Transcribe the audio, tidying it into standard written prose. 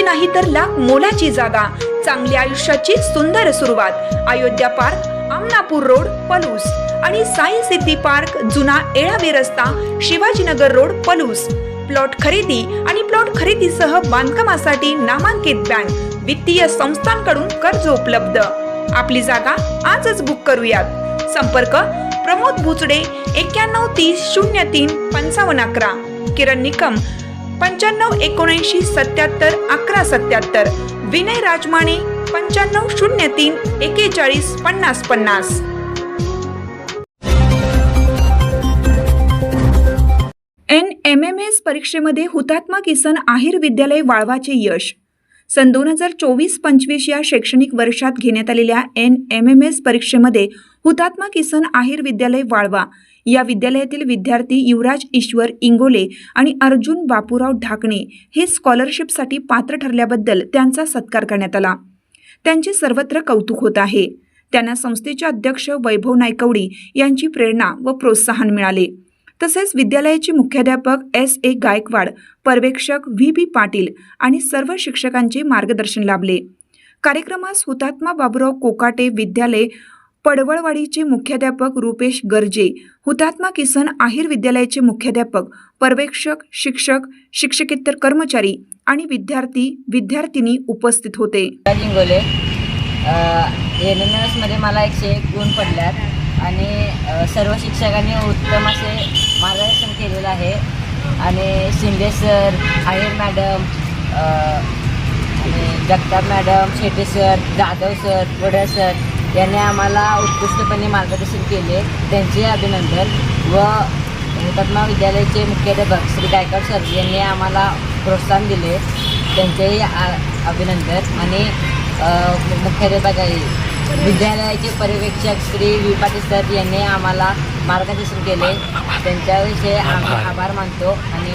लाखाची नाही तर लाख मोलाची जागा, चांगल्या आयुष्याची सुंदर सुरुवात। अयोध्या पार्क, आमनापूर रोड, पलूस आणि साई सिद्धी पार्क, जुना येळावी रस्ता, शिवाजीनगर रोड, पलूस। प्लॉट खरेदी आणि प्लॉट खरेदीसह बांधकामासाठी नामांकित बँक, वित्तीय संस्थांकडून कर्ज उपलब्ध। आपली जागा आजच बुक करूयात। संपर्क प्रमोद बुचडे 9130035511, किरण निकम 9579771177, विनय राजमाने 9503415050। NMMS परीक्षेमध्ये हुतात्मा किसन आहिर विद्यालय वाळवाचे यश। सन 2024-25 या शैक्षणिक वर्षात घेण्यात आलेल्या NMMS परीक्षेमध्ये हुतात्मा किसन आहिर विद्यालय वाळवा या विद्यालयातील विद्यार्थी युवराज ईश्वर इंगोले आणि अर्जुन बापूराव ढाकणे हे स्कॉलरशिपसाठी पात्र ठरल्याबद्दल त्यांचा सत्कार करण्यात आला। त्यांचे सर्वत्र कौतुक होत आहे। त्यांना संस्थेचे अध्यक्ष वैभव नायकवडी यांची प्रेरणा व प्रोत्साहन मिळाले। तसेच विद्यालयाचे मुख्याध्यापक SA गायकवाड, पर्यवेक्षक VB पाटील आणि सर्व शिक्षकांचे मार्गदर्शन लाभले। कार्यक्रमास हुतात्मा बाबूराव कोकाटे विद्यालय पडवळवाडीचे मुख्याध्यापक रुपेश गर्जे, हुतात्मा किसन आहिर विद्यालयाचे मुख्याध्यापक, पर्यवेक्षक, शिक्षक, शिक्षकेतर कर्मचारी आणि विद्यार्थी-विद्यार्थिनी उपस्थित होते। NMMS मध्ये मला 101 गुण पडल्यात आणि सर्व शिक्षकांनी उत्तम असे मार्गदर्शन केलेलं आहे आणि शिंदे सर, आहिर मॅडम आणि Jagtap madam, Shete sir, Jadhav sir, वडे सर यांनी आम्हाला उत्कृष्टपणे मार्गदर्शन केले, त्यांचे अभिनंदन। व हुतात्मा विद्यालयाचे मुख्याध्यापक श्री गायकवाड सर यांनी आम्हाला प्रोत्साहन दिले, त्यांचेही अभिनंदन। आणि मुख्याध्यापक विद्यालयाचे पर्यवेक्षक श्री VB पाटील सर यांनी आम्हाला मार्गदर्शन केले, त्यांच्याविषयी आम्ही आभार मानतो। आणि